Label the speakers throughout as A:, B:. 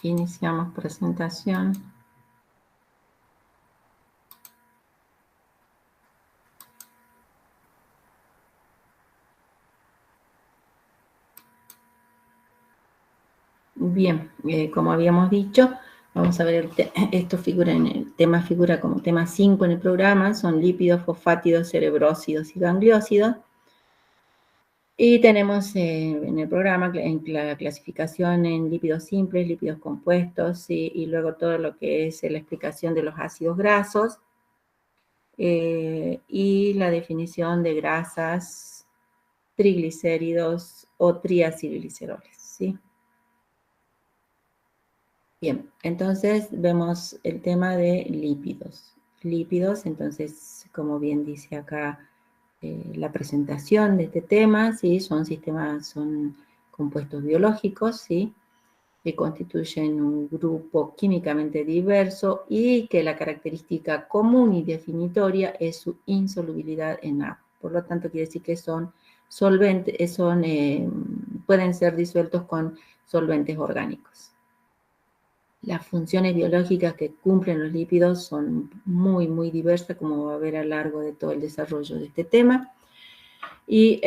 A: Iniciamos presentación. Bien, como habíamos dicho, vamos a ver, esto figura en el tema, figura como tema 5 en el programa, son lípidos, fosfátidos, cerebrósidos y gangliósidos. Y tenemos en el programa en la clasificación en lípidos simples, lípidos compuestos, y luego todo lo que es la explicación de los ácidos grasos y la definición de grasas, triglicéridos o triacilgliceroles, ¿sí? Bien, entonces vemos el tema de lípidos. Lípidos, entonces, como bien dice acá la presentación de este tema, ¿sí? Son compuestos biológicos, ¿sí? Que constituyen un grupo químicamente diverso y que la característica común y definitoria es su insolubilidad en agua. Por lo tanto, quiere decir que son solventes, pueden ser disueltos con solventes orgánicos. Las funciones biológicas que cumplen los lípidos son muy, muy diversas, como va a ver a lo largo de todo el desarrollo de este tema. Y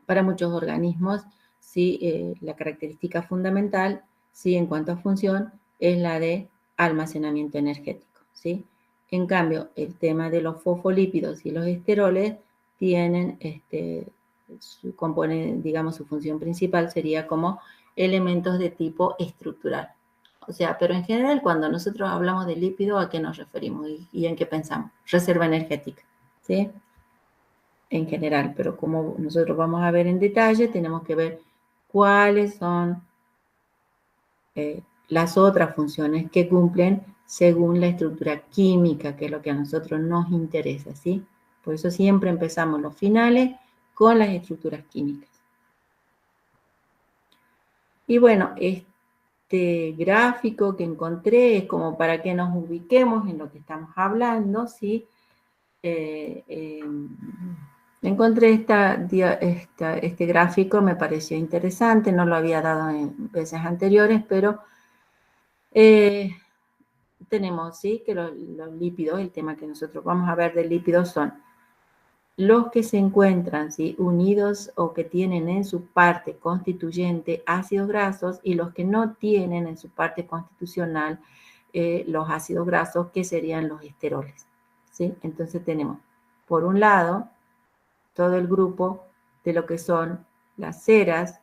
A: para muchos organismos, ¿sí? La característica fundamental, ¿sí? En cuanto a función, es la de almacenamiento energético, ¿sí? En cambio, el tema de los fosfolípidos y los esteroles tienen su componente, digamos, su función principal sería como elementos de tipo estructural. O sea, pero en general, cuando nosotros hablamos de lípido, ¿a qué nos referimos y en qué pensamos? Reserva energética, ¿sí? En general, pero como nosotros vamos a ver en detalle, tenemos que ver cuáles son las otras funciones que cumplen según la estructura química, que es lo que a nosotros nos interesa, ¿sí? Por eso siempre empezamos los finales con las estructuras químicas. Y bueno, este gráfico que encontré es como para que nos ubiquemos en lo que estamos hablando, ¿sí? Encontré este gráfico, me pareció interesante, no lo había dado en veces anteriores, pero tenemos, ¿sí? Que los lípidos, el tema que nosotros vamos a ver de lípidos son los que se encuentran, ¿sí? Unidos o que tienen en su parte constituyente ácidos grasos y los que no tienen en su parte constitucional los ácidos grasos, que serían los esteroles, ¿sí? Entonces tenemos, por un lado, todo el grupo de lo que son las ceras,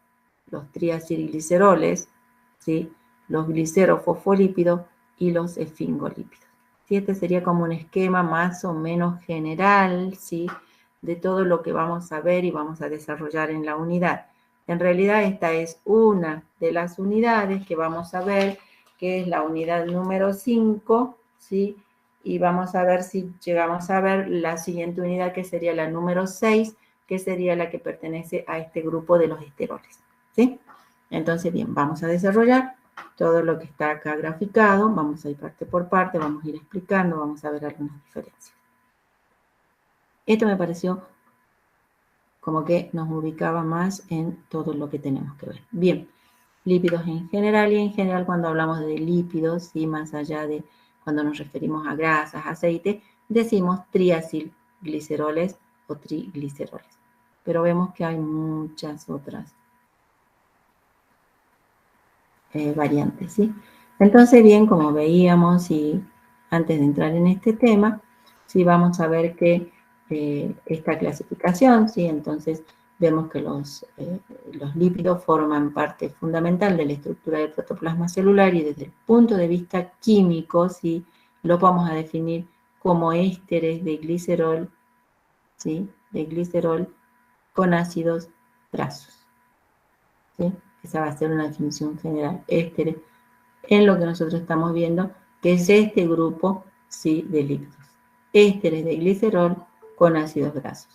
A: los triacilgliceroles, ¿sí? Los glicerofosfolípidos y los esfingolípidos. ¿Sí? Este sería como un esquema más o menos general, ¿sí? De todo lo que vamos a ver y vamos a desarrollar en la unidad. En realidad esta es una de las unidades que vamos a ver, que es la unidad número 5, ¿sí? Y vamos a ver si llegamos a ver la siguiente unidad, que sería la número 6, que sería la que pertenece a este grupo de los esteroles, ¿sí? Entonces, bien, vamos a desarrollar todo lo que está acá graficado, vamos a ir parte por parte, vamos a ir explicando, vamos a ver algunas diferencias. Esto me pareció como que nos ubicaba más en todo lo que tenemos que ver. Bien, lípidos en general, y en general cuando hablamos de lípidos, ¿sí? Más allá de cuando nos referimos a grasas, aceite, decimos triacilgliceroles o trigliceroles. Pero vemos que hay muchas otras variantes, ¿sí? Entonces, bien, como veíamos, y antes de entrar en este tema, sí vamos a ver que esta clasificación, ¿sí? Entonces, vemos que los lípidos forman parte fundamental de la estructura del protoplasma celular y desde el punto de vista químico, ¿sí? Lo vamos a definir como ésteres de glicerol, ¿sí? De glicerol con ácidos grasos, ¿sí? Esa va a ser una definición general, ésteres, en lo que nosotros estamos viendo, que es este grupo, ¿sí? De lípidos. Ésteres de glicerol con ácidos grasos.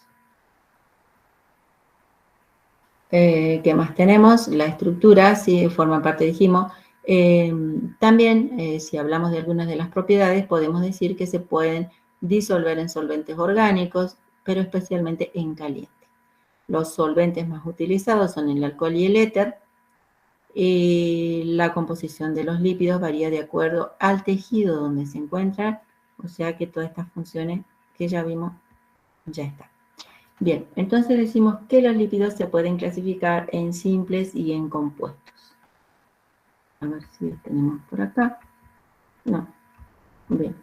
A: ¿Qué más tenemos? La estructura, sí, forma parte, dijimos. También, si hablamos de algunas de las propiedades, podemos decir que se pueden disolver en solventes orgánicos, pero especialmente en caliente. Los solventes más utilizados son el alcohol y el éter. La composición de los lípidos varía de acuerdo al tejido donde se encuentran, o sea que todas estas funciones que ya vimos ya están. Bien, entonces decimos que los lípidos se pueden clasificar en simples y en compuestos. A ver si tenemos por acá. No. Bien.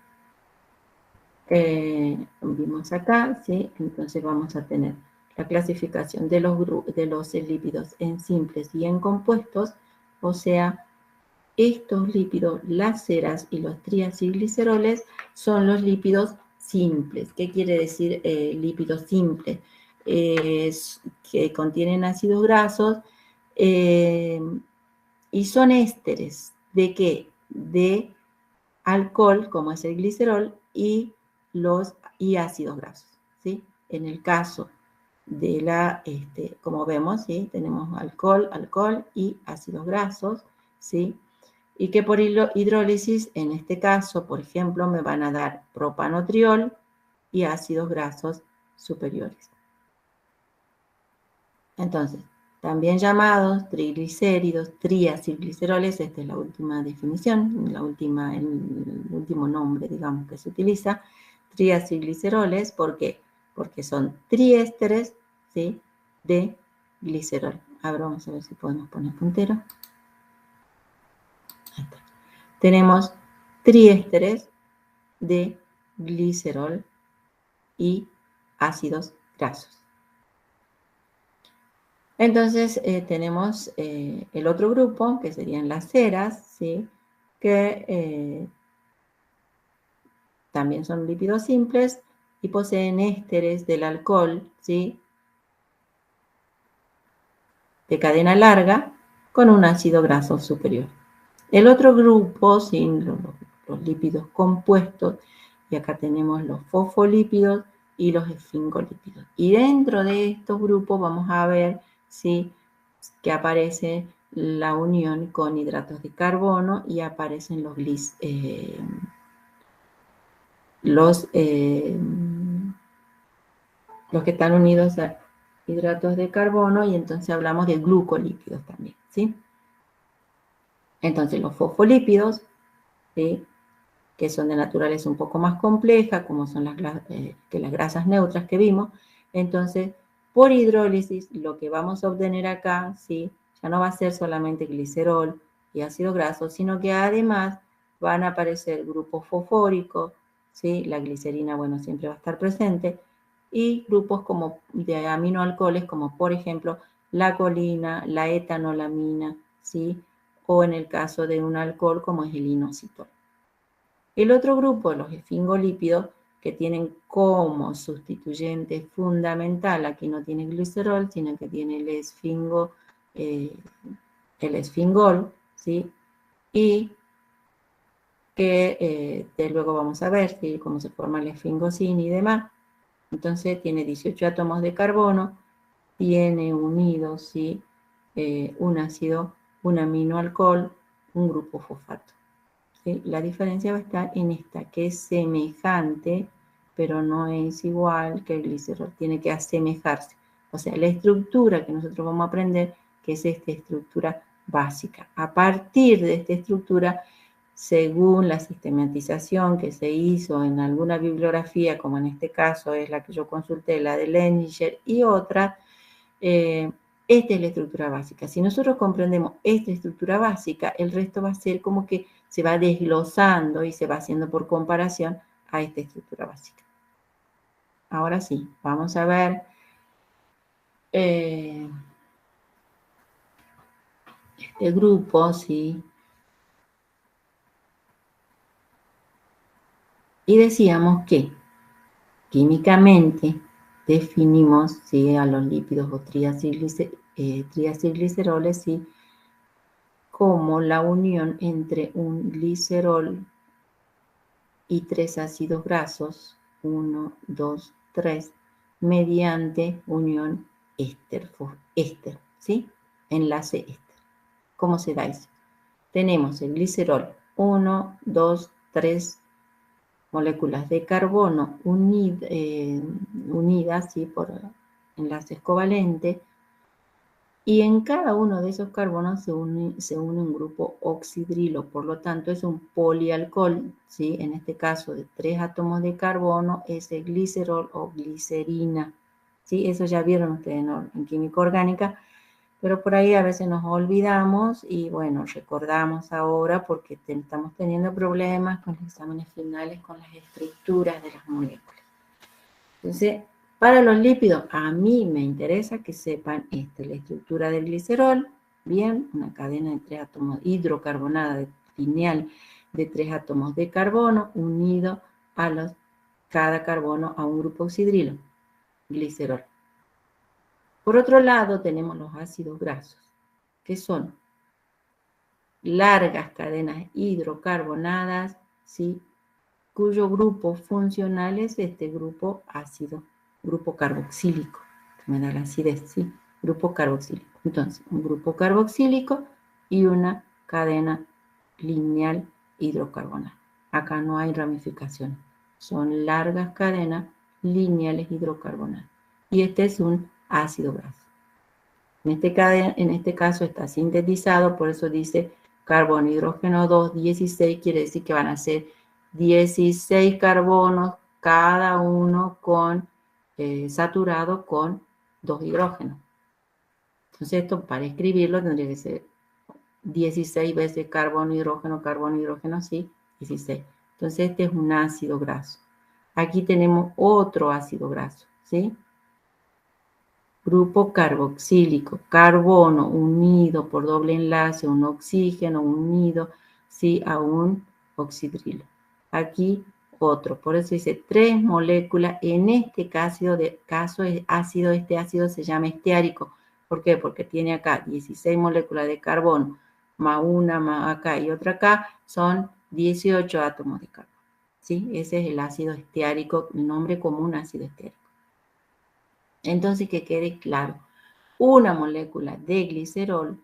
A: Vimos acá, ¿sí? Entonces vamos a tener la clasificación de los lípidos en simples y en compuestos, o sea, estos lípidos, las ceras y los triacilgliceroles, son los lípidos simples. ¿Qué quiere decir lípidos simples? Que contienen ácidos grasos y son ésteres. ¿De qué? De alcohol, como es el glicerol, y ácidos grasos, ¿sí? En el caso de como vemos, ¿sí? Tenemos alcohol y ácidos grasos, ¿sí? Y que por hidrólisis, en este caso, por ejemplo, me van a dar propanotriol y ácidos grasos superiores. Entonces, también llamados triglicéridos, triacilgliceroles, esta es la última definición, el último nombre, digamos, que se utiliza, triacilgliceroles, ¿por qué? Porque son triésteres, ¿sí?, de glicerol. Ahora vamos a ver si podemos poner puntero. Ahí está. Tenemos triésteres de glicerol y ácidos grasos. Entonces tenemos el otro grupo, que serían las ceras, ¿sí?, que también son lípidos simples y poseen ésteres del alcohol, ¿sí?, de cadena larga con un ácido graso superior. El otro grupo, ¿sí?, los lípidos compuestos, y acá tenemos los fosfolípidos y los esfingolípidos. Y dentro de estos grupos vamos a ver, ¿sí?, que aparece la unión con hidratos de carbono y aparecen los que están unidos a hidratos de carbono, y entonces hablamos de glucolípidos también, ¿sí? Entonces los fosfolípidos, ¿sí?, que son de naturaleza un poco más compleja, como son las grasas neutras que vimos. Entonces, por hidrólisis, lo que vamos a obtener acá, ¿sí?, ya no va a ser solamente glicerol y ácido graso, sino que además van a aparecer grupos fosfóricos, ¿sí?, la glicerina, bueno, siempre va a estar presente, y grupos como de aminoalcoholes, como por ejemplo la colina, la etanolamina, ¿sí?, o en el caso de un alcohol como es el inositol. El otro grupo, los esfingolípidos, que tienen como sustituyente fundamental, aquí no tiene glicerol, sino que tiene el esfingol, ¿sí?, y que luego vamos a ver, ¿sí?, cómo se forma el esfingosina y demás. Entonces tiene 18 átomos de carbono, tiene unidos, ¿sí?, un ácido, un aminoalcohol, un grupo fosfato. ¿Sí? La diferencia va a estar en esta, que es semejante, pero no es igual que el glicerol, tiene que asemejarse. O sea, la estructura que nosotros vamos a aprender, que es esta estructura básica. A partir de esta estructura, según la sistematización que se hizo en alguna bibliografía, como en este caso es la que yo consulté, la de Lehninger y otra, esta es la estructura básica. Si nosotros comprendemos esta estructura básica, el resto va a ser como que se va desglosando y se va haciendo por comparación a esta estructura básica. Ahora sí, vamos a ver este grupo, ¿sí? Y decíamos que químicamente definimos, ¿sí?, a los lípidos o triacilgliceroles, ¿sí?, como la unión entre un glicerol y 3 ácidos grasos, 1, 2, 3, mediante unión éster, ¿sí? Enlace éster. ¿Cómo se da eso? Tenemos el glicerol, 1, 2, 3 moléculas de carbono unidas, ¿sí?, enlaces covalentes, y en cada uno de esos carbonos se une un grupo oxidrilo, por lo tanto es un polialcohol, ¿sí? En este caso de 3 átomos de carbono es el glicerol o glicerina, ¿sí? Eso ya vieron ustedes en química orgánica, pero por ahí a veces nos olvidamos y bueno, recordamos ahora porque estamos teniendo problemas con los exámenes finales, con las estructuras de las moléculas. Entonces, para los lípidos, a mí me interesa que sepan la estructura del glicerol, bien, una cadena de 3 átomos hidrocarbonada lineal de 3 átomos de carbono unido a cada carbono a un grupo oxidrilo, glicerol. Por otro lado, tenemos los ácidos grasos, que son largas cadenas hidrocarbonadas, ¿sí? Cuyo grupo funcional es este grupo ácido, grupo carboxílico, que me da la acidez, ¿sí? Grupo carboxílico. Entonces, un grupo carboxílico y una cadena lineal hidrocarbonada. Acá no hay ramificaciones, son largas cadenas lineales hidrocarbonadas. Y este es un ácido graso. En este caso está sintetizado, por eso dice carbono, hidrógeno 2, 16, quiere decir que van a ser 16 carbonos, cada uno saturado con 2 hidrógenos. Entonces esto para escribirlo tendría que ser 16 veces carbono, hidrógeno, sí, 16. Entonces este es un ácido graso. Aquí tenemos otro ácido graso, ¿sí? Grupo carboxílico, carbono unido por doble enlace, un oxígeno unido, ¿sí? A un oxidrilo. Aquí otro, por eso dice 3 moléculas. En este caso es ácido, este ácido se llama esteárico. ¿Por qué? Porque tiene acá 16 moléculas de carbono, más una, más acá y otra acá, son 18 átomos de carbono. ¿Sí? Ese es el ácido esteárico, el nombre común ácido esteárico. Entonces, que quede claro, una molécula de glicerol,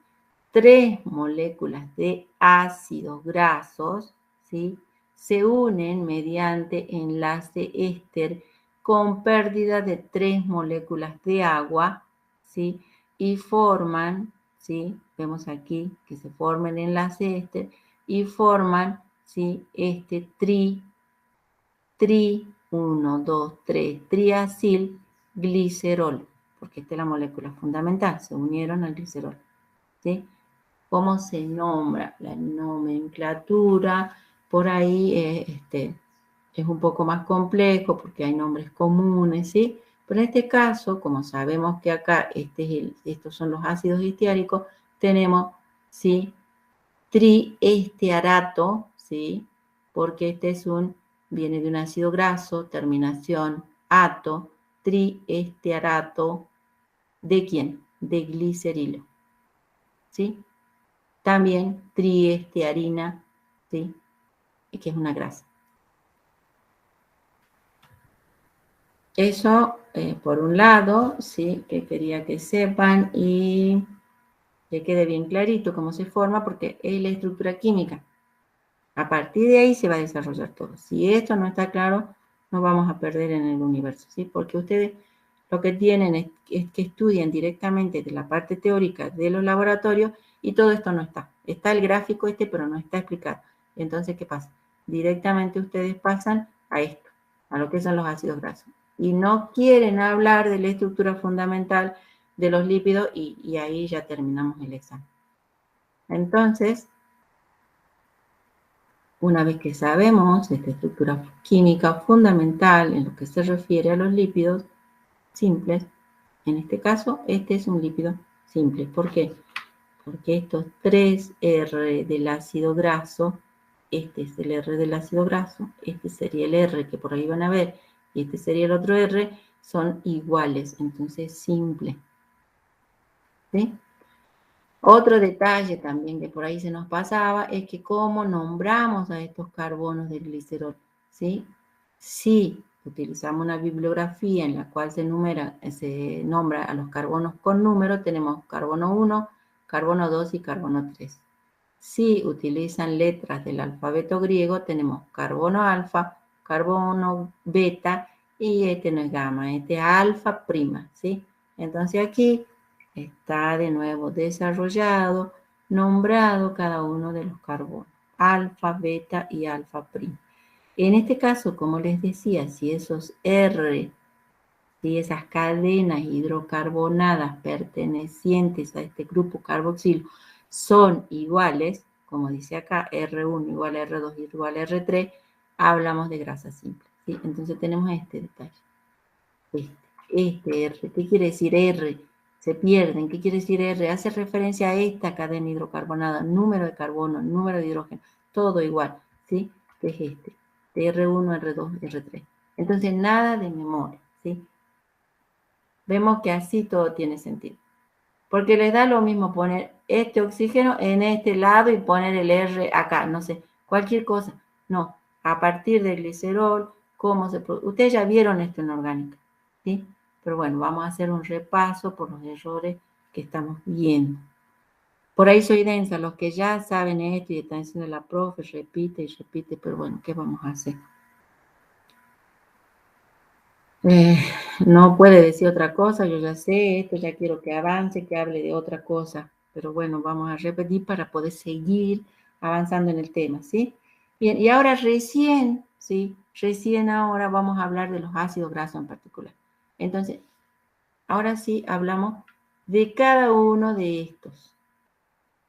A: 3 moléculas de ácidos grasos, ¿sí? Se unen mediante enlace éster con pérdida de 3 moléculas de agua, ¿sí? Y forman, ¿sí? Vemos aquí que se forma el enlace éster y forman, ¿sí? Este 1, 2, 3, triacil glicerol, porque esta es la molécula fundamental, se unieron al glicerol, ¿sí? ¿Cómo se nombra? La nomenclatura, por ahí es un poco más complejo porque hay nombres comunes, ¿sí? Pero en este caso, como sabemos que acá estos son los ácidos esteáricos, tenemos, ¿sí? Triestearato, ¿sí? Porque viene de un ácido graso, terminación ato, triestearato, ¿de quién? De glicerilo, ¿sí? También triestearina, ¿sí? Que es una grasa. Eso, por un lado, ¿sí? Que quería que sepan y que quede bien clarito cómo se forma, porque es la estructura química. A partir de ahí se va a desarrollar todo. Si esto no está claro, nos vamos a perder en el universo, ¿sí? Porque ustedes lo que tienen es que estudian directamente de la parte teórica de los laboratorios y todo esto no está. Está el gráfico pero no está explicado. Entonces, ¿qué pasa? Directamente ustedes pasan a esto, a lo que son los ácidos grasos. Y no quieren hablar de la estructura fundamental de los lípidos y ahí ya terminamos el examen. Entonces, una vez que sabemos esta estructura química fundamental en lo que se refiere a los lípidos simples, en este caso, este es un lípido simple. ¿Por qué? Porque estos 3 R del ácido graso, este es el R del ácido graso, este sería el R que por ahí van a ver, y este sería el otro R, son iguales, entonces simple. ¿Sí? Otro detalle también que por ahí se nos pasaba es que cómo nombramos a estos carbonos del glicerol, ¿sí? Si utilizamos una bibliografía en la cual se nombra a los carbonos con número, tenemos carbono 1, carbono 2 y carbono 3. Si utilizan letras del alfabeto griego, tenemos carbono alfa, carbono beta y este no es gamma, este es alfa prima, ¿sí? Entonces aquí está de nuevo desarrollado, nombrado cada uno de los carbonos, alfa, beta y alfa prima. En este caso, como les decía, si esos R, si esas cadenas hidrocarbonadas pertenecientes a este grupo carboxilo son iguales, como dice acá, R1 igual a R2 igual a R3, hablamos de grasa simple, ¿sí? Entonces tenemos este detalle. Este R, ¿qué quiere decir R? Se pierden, ¿qué quiere decir R? Hace referencia a esta cadena hidrocarbonada, número de carbono, número de hidrógeno, todo igual, ¿sí? Que es este, de R1, R2, R3. Entonces, nada de memoria, ¿sí? Vemos que así todo tiene sentido. Porque les da lo mismo poner este oxígeno en este lado y poner el R acá, no sé, cualquier cosa. No, a partir del glicerol, cómo se produce. Ustedes ya vieron esto en orgánica, ¿sí? Pero bueno, vamos a hacer un repaso por los errores que estamos viendo. Por ahí soy densa, los que ya saben esto y están diciendo la profe, repite y repite, pero bueno, ¿qué vamos a hacer? No puede decir otra cosa, yo ya sé esto, ya quiero que avance, que hable de otra cosa, pero bueno, vamos a repetir para poder seguir avanzando en el tema, ¿sí? Bien, y ahora recién, ¿sí? Recién ahora vamos a hablar de los ácidos grasos en particular. Entonces, ahora sí hablamos de cada uno de estos.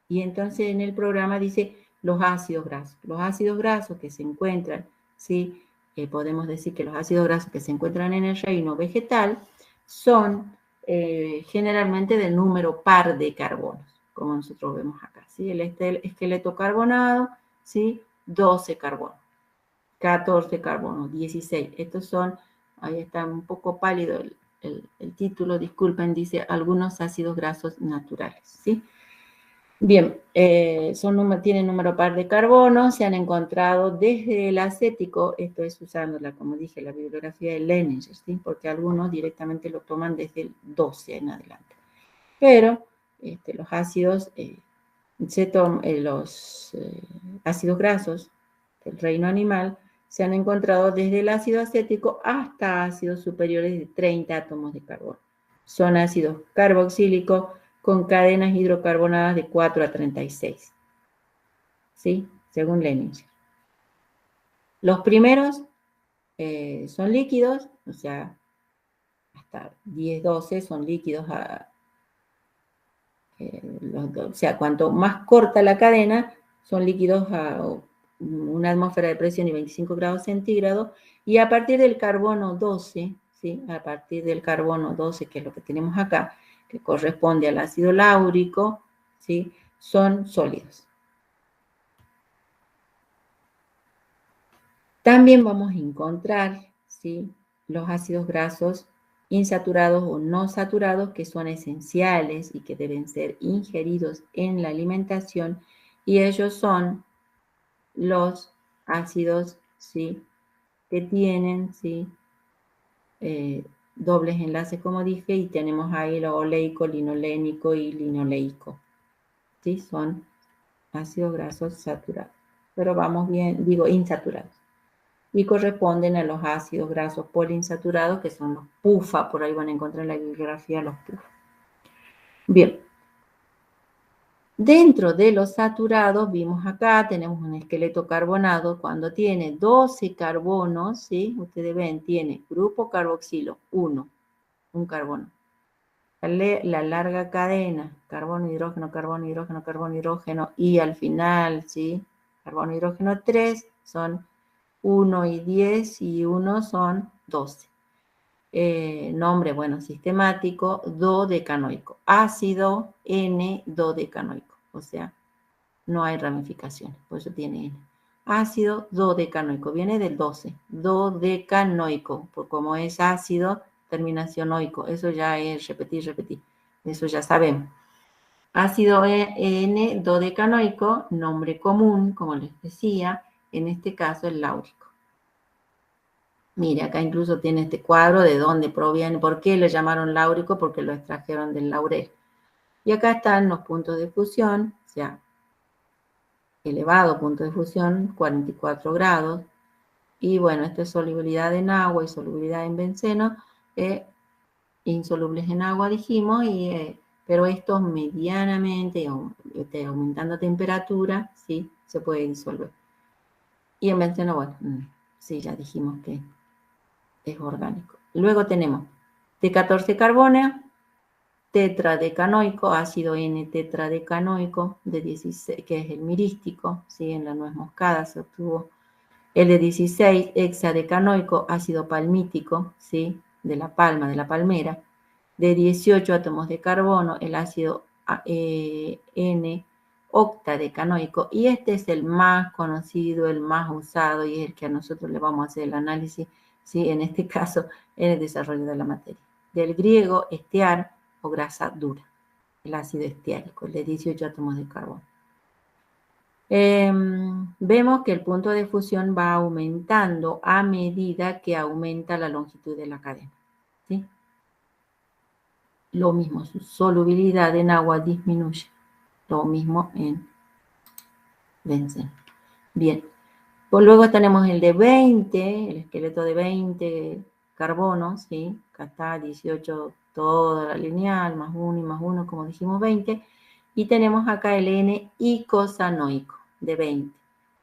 A: Y entonces en el programa dice los ácidos grasos. Los ácidos grasos que se encuentran, ¿sí? Podemos decir que los ácidos grasos que se encuentran en el reino vegetal son generalmente de número par de carbonos, como nosotros vemos acá, ¿sí? El esqueleto carbonado, ¿sí? 12 carbonos, 14 carbonos, 16. Estos son, ahí está un poco pálido el título, disculpen, dice algunos ácidos grasos naturales, ¿sí? Bien, tienen número par de carbono, se han encontrado desde el acético, esto es usándola, como dije, la bibliografía de Leininger, ¿sí? Porque algunos directamente lo toman desde el 12 en adelante. Pero los ácidos, los ácidos grasos del reino animal se han encontrado desde el ácido acético hasta ácidos superiores de 30 átomos de carbono. Son ácidos carboxílicos con cadenas hidrocarbonadas de 4 a 36. ¿Sí? Según Leininger. Los primeros son líquidos, o sea, hasta 10, 12 son líquidos. O sea, cuanto más corta la cadena, son líquidos a una atmósfera de presión y 25 grados centígrados. Y a partir del carbono 12, ¿sí? A partir del carbono 12, que es lo que tenemos acá, que corresponde al ácido láurico, ¿sí? Son sólidos. También vamos a encontrar, ¿sí? Los ácidos grasos insaturados o no saturados, que son esenciales y que deben ser ingeridos en la alimentación, y ellos son los ácidos, ¿sí? Que tienen, ¿sí? Dobles enlaces, como dije, y tenemos ahí lo oleico, linolénico y linoleico, ¿sí? Son ácidos grasos saturados, pero vamos bien, digo insaturados. Y corresponden a los ácidos grasos poliinsaturados, que son los PUFA, por ahí van a encontrar en la bibliografía los PUFA. Bien, dentro de los saturados, vimos acá, tenemos un esqueleto carbonado, cuando tiene 12 carbonos, ¿sí? Ustedes ven, tiene grupo carboxilo, 1, un carbono. La larga cadena, carbono, hidrógeno, carbono, hidrógeno, carbono, hidrógeno, y al final, ¿sí? Carbono, hidrógeno, 3, son 1 y 10, y 1 son 12. Nombre, bueno, sistemático, dodecanoico. Ácido N-dodecanoico. O sea, no hay ramificaciones, por eso tiene N. Ácido dodecanoico, viene del 12. Dodecanoico, por como es ácido, terminación oico. Eso ya es repetir. Eso ya sabemos. Ácido N-dodecanoico, nombre común, como les decía, en este caso el láurico. Mire, acá incluso tiene este cuadro de dónde proviene, por qué lo llamaron láurico, porque lo extrajeron del laurel. Y acá están los puntos de fusión, o sea, elevado punto de fusión, 44 grados. Y bueno, esta es solubilidad en agua y solubilidad en benceno. insolubles en agua, dijimos, pero estos medianamente, aumentando temperatura, sí, se puede disolver. Y en benceno, bueno, sí, ya dijimos que es orgánico. Luego tenemos T14 carbono, tetradecanoico, ácido N-tetradecanoico, de 16, que es el mirístico, ¿sí? En la nuez moscada se obtuvo. El de 16, hexadecanoico, ácido palmítico, ¿sí? De la palma, de la palmera. De 18 átomos de carbono, el ácido N-octadecanoico. Y este es el más conocido, el más usado y es el que a nosotros le vamos a hacer el análisis, ¿sí? En este caso, en el desarrollo de la materia. Del griego, estear o grasa dura, el ácido esteárico, el de 18 átomos de carbono. Vemos que el punto de fusión va aumentando a medida que aumenta la longitud de la cadena, ¿sí? Lo mismo, su solubilidad en agua disminuye. Lo mismo en benceno. Bien. Pues luego tenemos el de 20, el esqueleto de 20 carbonos, ¿sí? Acá está 18, toda la lineal, más 1 y más 1, como dijimos, 20. Y tenemos acá el N-icosanoico de 20.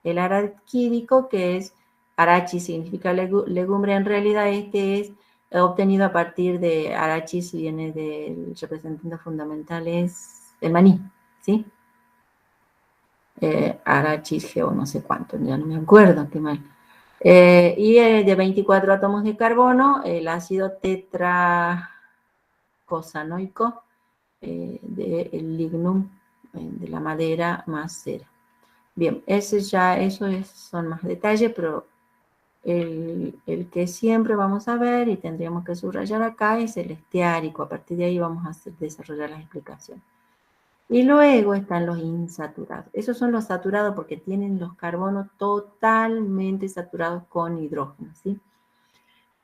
A: El araquídico, que es, arachi significa legumbre, en realidad este es obtenido a partir de, arachis viene del representante fundamental, es el maní, ¿sí? Arachis o no sé cuánto, ya no me acuerdo, qué mal. Y de 24 átomos de carbono, el ácido tetracosanoico del lignum, de la madera más cera. Bien, son más detalles, pero el que siempre vamos a ver y tendríamos que subrayar acá es el esteárico. A partir de ahí vamos a desarrollar las explicaciones. Y luego están los insaturados. Esos son los saturados porque tienen los carbonos totalmente saturados con hidrógeno, ¿sí?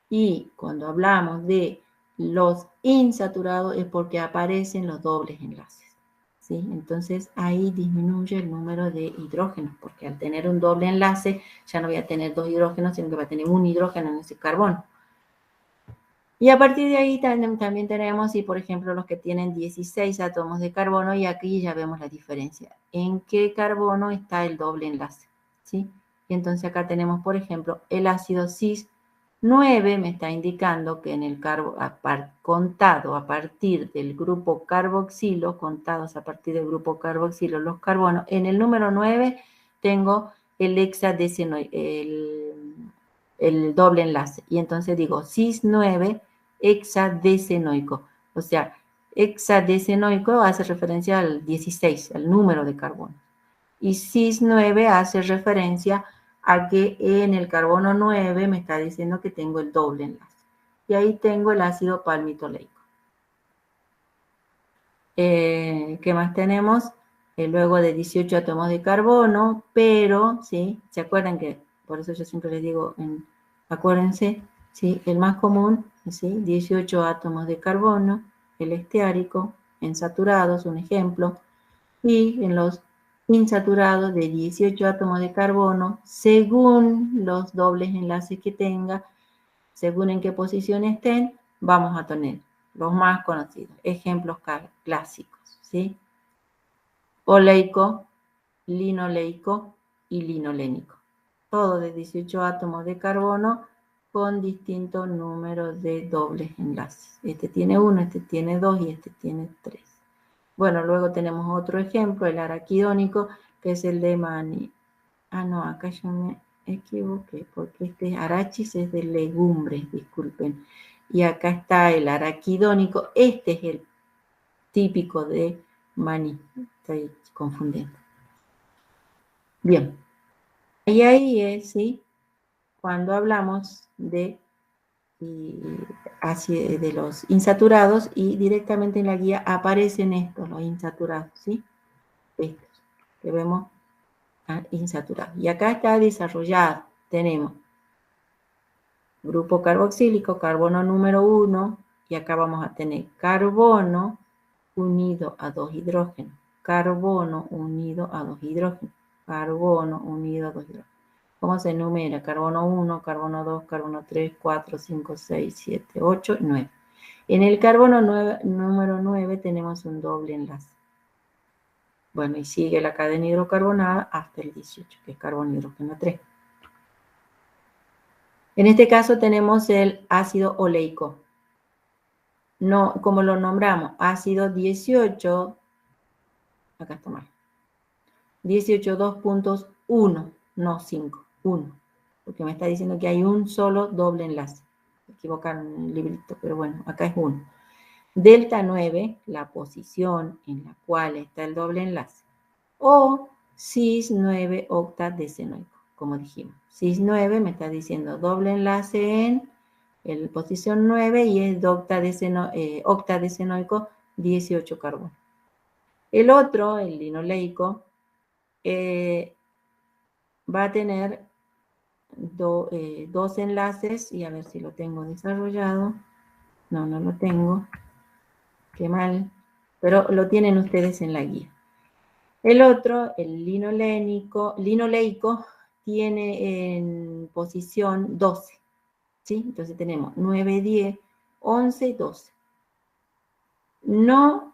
A: Y cuando hablamos de los insaturados es porque aparecen los dobles enlaces, ¿sí? Entonces ahí disminuye el número de hidrógenos, porque al tener un doble enlace ya no voy a tener dos hidrógenos, sino que va a tener un hidrógeno en ese carbono. Y a partir de ahí también tenemos, y por ejemplo, los que tienen 16 átomos de carbono, y aquí ya vemos la diferencia. ¿En qué carbono está el doble enlace? ¿Sí? Y entonces acá tenemos, por ejemplo, el ácido cis 9 me está indicando que en el contado a partir del grupo carboxilo, contados a partir del grupo carboxilo los carbonos, en el número 9 tengo el el doble enlace. Y entonces digo cis 9 hexadecenoico. O sea, hexadecenoico hace referencia al 16, al número de carbono. Y cis 9 hace referencia a que en el carbono 9 me está diciendo que tengo el doble enlace. Y ahí tengo el ácido palmitoleico. ¿Qué más tenemos? Luego de 18 átomos de carbono, pero, ¿sí? ¿Se acuerdan que, por eso yo siempre les digo, acuérdense, ¿sí? El más común, ¿sí? 18 átomos de carbono, el esteárico, en saturados, un ejemplo, y en los insaturados de 18 átomos de carbono, según los dobles enlaces que tenga, según en qué posición estén, vamos a tener los más conocidos, ejemplos clásicos, ¿sí? Oleico, linoleico y linolénico. Todo de 18 átomos de carbono con distintos números de dobles enlaces. Este tiene 1, este tiene 2 y este tiene 3. Bueno, luego tenemos otro ejemplo, el araquidónico, que es el de mani. Ah, no, acá yo me equivoqué, porque este arachis es de legumbres, disculpen. Y acá está el araquidónico, este es el típico de maní. Estoy confundiendo. Bien. Y ahí es, ¿sí? Cuando hablamos de los insaturados y directamente en la guía aparecen estos, los insaturados, ¿sí? Estos que vemos insaturados. Y acá está desarrollado. Tenemos grupo carboxílico, carbono número 1, y acá vamos a tener carbono unido a dos hidrógenos, carbono unido a dos hidrógenos, carbono unido a dos hidrógenos. ¿Cómo se enumera? Carbono 1, carbono 2, carbono 3, 4, 5, 6, 7, 8 y 9. En el carbono número 9 tenemos un doble enlace. Bueno, y sigue la cadena hidrocarbonada hasta el 18, que es carbono hidrógeno 3. En este caso tenemos el ácido oleico. No, como lo nombramos, ácido 18, acá está mal, 18 2.1, no 5, 1, porque me está diciendo que hay un solo doble enlace. Me equivocaron en el librito, pero bueno, acá es 1. Delta 9, la posición en la cual está el doble enlace. O cis 9 octadecenoico, como dijimos. Cis 9 me está diciendo doble enlace en el posición 9 y es octadecenoico 18 carbono. El otro, el linoleico, va a tener dos enlaces, y a ver si lo tengo desarrollado. No, no lo tengo. Qué mal. Pero lo tienen ustedes en la guía. El otro, el linoleico, tiene en posición 12. ¿Sí? Entonces tenemos 9, 10, 11 y 12. No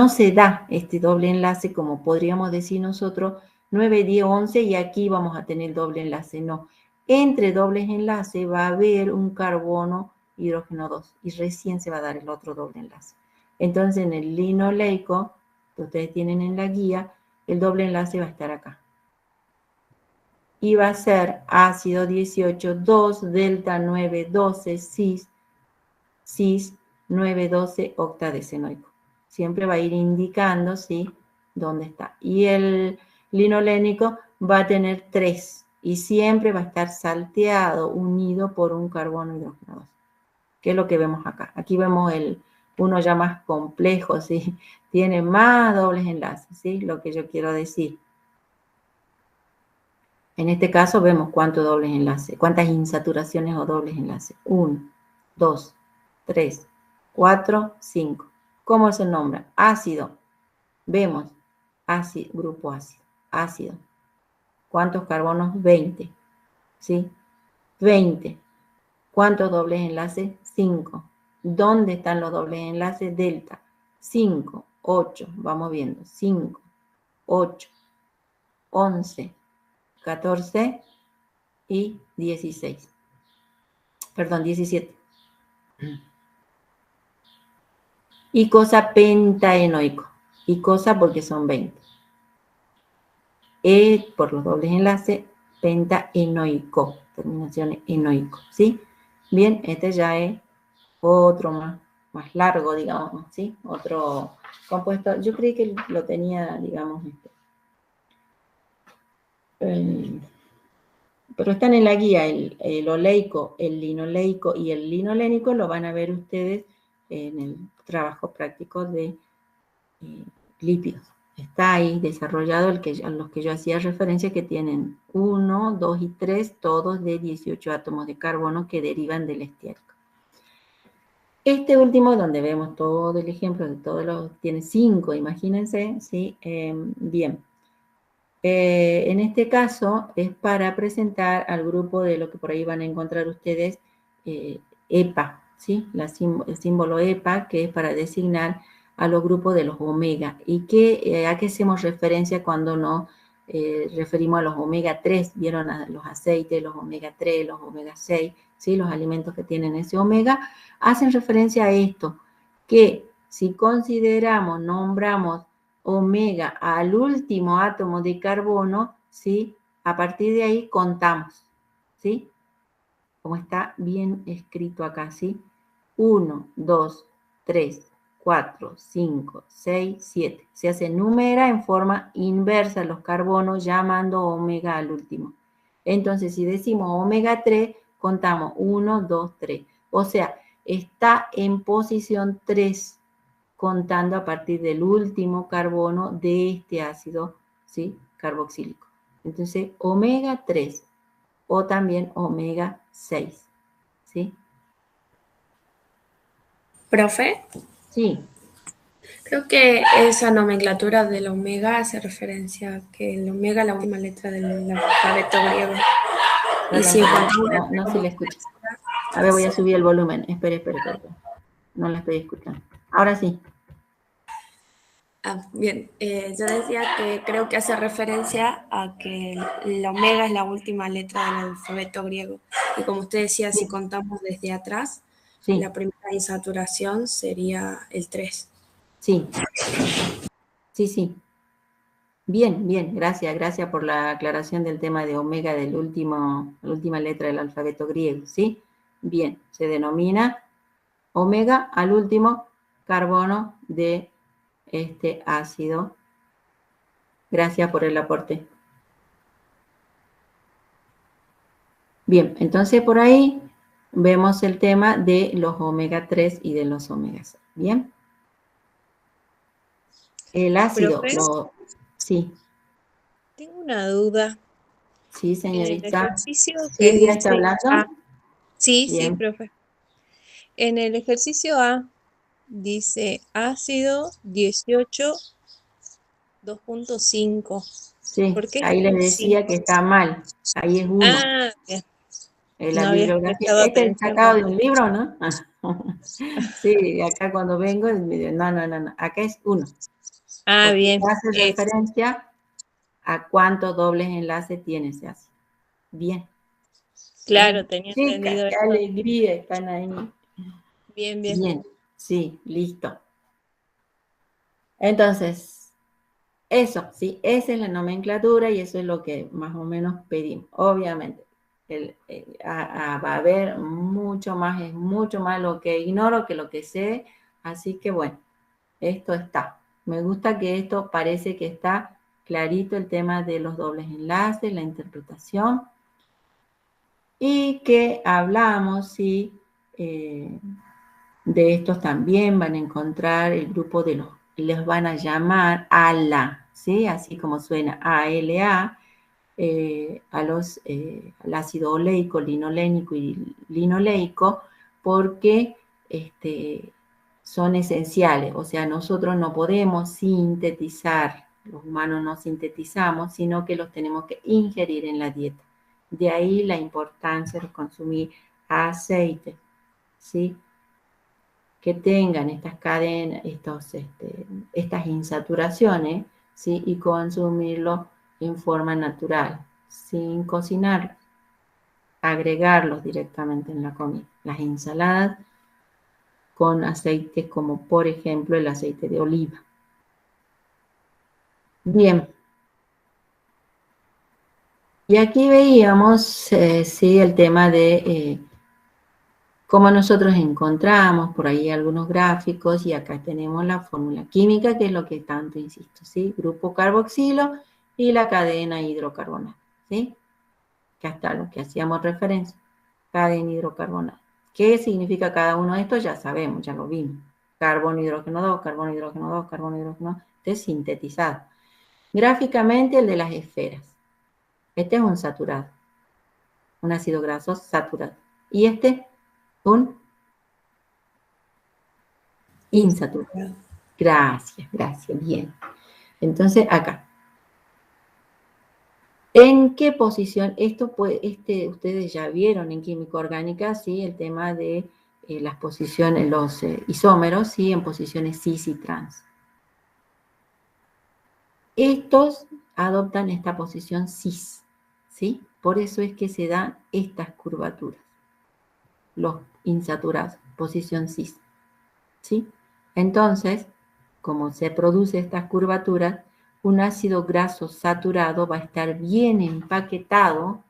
A: se da este doble enlace como podríamos decir nosotros 9, 10, 11 y aquí vamos a tener doble enlace. No. Entre dobles enlaces va a haber un carbono hidrógeno 2 y recién se va a dar el otro doble enlace. Entonces en el linoleico que ustedes tienen en la guía, el doble enlace va a estar acá. Y va a ser ácido 18, 2, delta 9, 12, cis 9, 12, octadecenoico. Siempre va a ir indicando, ¿sí?, dónde está. Y el linolénico va a tener 3 y siempre va a estar salteado, unido por un carbono hidrógeno 2, que es lo que vemos acá. Aquí vemos uno ya más complejo, ¿sí? Tiene más dobles enlaces, ¿sí? Lo que yo quiero decir. En este caso vemos cuántos dobles enlaces, cuántas insaturaciones o dobles enlaces. 1, 2, 3, 4, 5. ¿Cómo se nombra? Ácido. Vemos, ácido, grupo ácido. Ácido. ¿Cuántos carbonos? 20. ¿Sí? 20. ¿Cuántos dobles enlaces? 5. ¿Dónde están los dobles enlaces? Delta. 5, 8. Vamos viendo. 5, 8, 11, 14 y 16. Perdón, 17. Y cosa pentaenoico. Y cosa porque son 20. Por los dobles enlaces, pentaenoico. Terminación enoico, ¿sí? Bien, este ya es otro más largo, digamos, ¿sí? Otro compuesto. Yo creí que lo tenía, digamos, pero están en la guía, el oleico, el linoleico y el linolénico lo van a ver ustedes en el trabajo práctico de lípidos. Está ahí desarrollado a los que yo hacía referencia, que tienen 1, 2 y 3, todos de 18 átomos de carbono que derivan del estiérco. Este último, donde vemos todo el ejemplo de todos los, tiene 5, imagínense, ¿sí? Bien. En este caso es para presentar al grupo de lo que por ahí van a encontrar ustedes, EPA, ¿sí? El símbolo EPA, que es para designar a los grupos de los omega. ¿Y a qué hacemos referencia cuando nos referimos a los omega 3? ¿Vieron a los aceites, los omega 3, los omega 6? ¿Sí? Los alimentos que tienen ese omega hacen referencia a esto, que si consideramos, nombramos omega al último átomo de carbono, ¿sí? A partir de ahí contamos, ¿sí? Como está bien escrito acá, ¿sí? 1, 2, 3, 4, 5, 6, 7. Se hace número en forma inversa los carbonos llamando omega al último. Entonces, si decimos omega 3, contamos 1, 2, 3. O sea, está en posición 3, contando a partir del último carbono de este ácido, ¿sí?, carboxílico. Entonces, omega 3 o también omega 6, ¿sí?
B: ¿Profe?
A: Sí.
B: Creo que esa nomenclatura del omega hace referencia a que el omega es la última letra del alfabeto griego. Y si
A: No se le escucha. A ver, voy a subir el volumen. Espere. No la estoy escuchando. Ahora sí.
B: Bien, yo decía que creo que hace referencia a que la omega es la última letra del alfabeto griego. Y como usted decía, si contamos desde atrás,
A: Sí.
B: la primera insaturación sería el 3.
A: Sí. Bien, gracias por la aclaración del tema de omega la última letra del alfabeto griego, ¿sí? Bien, se denomina omega al último carbono de este ácido. Gracias por el aporte. Bien, entonces por ahí vemos el tema de los omega 3 y de los omegas. Bien. El ácido, sí.
C: Tengo una duda.
A: Sí,
C: En el
A: señorita.
C: ejercicio que
A: Silvia está
C: dice
A: hablando.
C: A. Sí,
A: Bien.
C: profe. En el ejercicio A dice ácido 18 2.5.
A: Sí,
C: ¿Por qué
A: ahí les
C: es
A: decía
C: 5?
A: que está mal. Ahí es 1.
C: Bien.
A: La
C: No había
A: bibliografía.
C: prestado
A: Este es
C: atención.
A: sacado de un libro, ¿no? Sí, acá cuando vengo, no. Acá es 1. Porque
C: Bien.
A: hace referencia a cuántos dobles enlaces tiene ese ácido. Bien.
C: Claro, tenía
A: Chicas,
C: entendido
A: qué
C: eso.
A: alegría están ahí.
C: Bien.
A: Sí, listo. Entonces, eso, sí, esa es la nomenclatura y eso es lo que más o menos pedimos. Obviamente, va a haber mucho más, es mucho más lo que ignoro que lo que sé, así que bueno, esto está. Me gusta que esto parece que está clarito el tema de los dobles enlaces, la interpretación, y que hablamos, sí, de estos también van a encontrar el grupo de los, les van a llamar ALA, ¿sí? Así como suena ALA, al ácido oleico, linolénico y linoleico, porque son esenciales. O sea, nosotros no podemos sintetizar, los humanos no sintetizamos, sino que los tenemos que ingerir en la dieta. De ahí la importancia de consumir aceite, ¿sí? Que tengan estas cadenas, estas insaturaciones, ¿sí? Y consumirlo en forma natural, sin cocinarlos, agregarlos directamente en la comida. Las ensaladas con aceites como por ejemplo el aceite de oliva. Bien. Y aquí veíamos, sí, el tema de cómo nosotros encontramos por ahí algunos gráficos y acá tenemos la fórmula química, que es lo que tanto insisto, ¿sí? Grupo carboxilo y la cadena hidrocarbonato, ¿sí? Que hasta lo que hacíamos referencia, cadena hidrocarbonato. ¿Qué significa cada uno de estos? Ya sabemos, ya lo vimos. Carbono, hidrógeno 2, carbono, hidrógeno 2, carbono, hidrógeno 2. Este es sintetizado. Gráficamente el de las esferas. Este es un saturado, un ácido graso saturado. Y este, un insaturado. Gracias, bien. Entonces, acá. ¿En qué posición? Esto ustedes ya vieron en química orgánica, ¿sí? El tema de las posiciones, los isómeros, ¿sí? En posiciones cis y trans. Estos adoptan esta posición cis, ¿sí? Por eso es que se dan estas curvaturas. Los insaturados, posición cis, ¿sí? Entonces, como se producen estas curvaturas, un ácido graso saturado va a estar bien empaquetado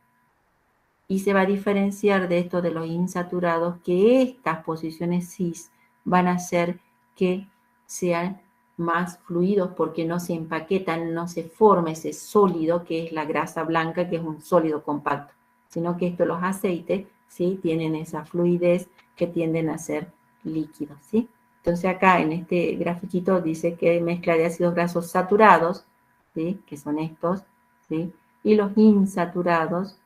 A: y se va a diferenciar de esto de los insaturados, que estas posiciones cis van a hacer que sean más fluidos porque no se empaquetan, no se forma ese sólido que es la grasa blanca, que es un sólido compacto, sino que los aceites, ¿sí? Tienen esa fluidez que tienden a ser líquidos, ¿sí? Entonces acá en este grafiquito dice que mezcla de ácidos grasos saturados, ¿sí? Que son estos, ¿sí? Y los insaturados,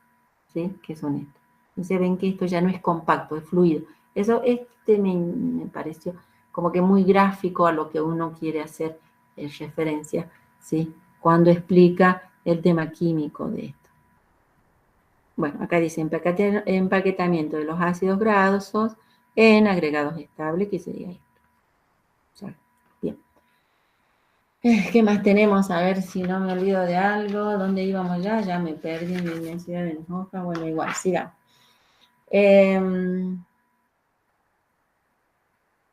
A: ¿sí? Que son estos. Entonces ven que esto ya no es compacto, es fluido. Eso me pareció como que muy gráfico a lo que uno quiere hacer referencia, ¿sí? Cuando explica el tema químico de esto. Bueno, acá dice empaquetamiento de los ácidos grasos en agregados estables, que sería esto. O sea, bien. ¿Qué más tenemos? A ver si no me olvido de algo. ¿Dónde íbamos ya? Ya me perdí en la inmensidad de las hojas. Bueno, igual, sigamos.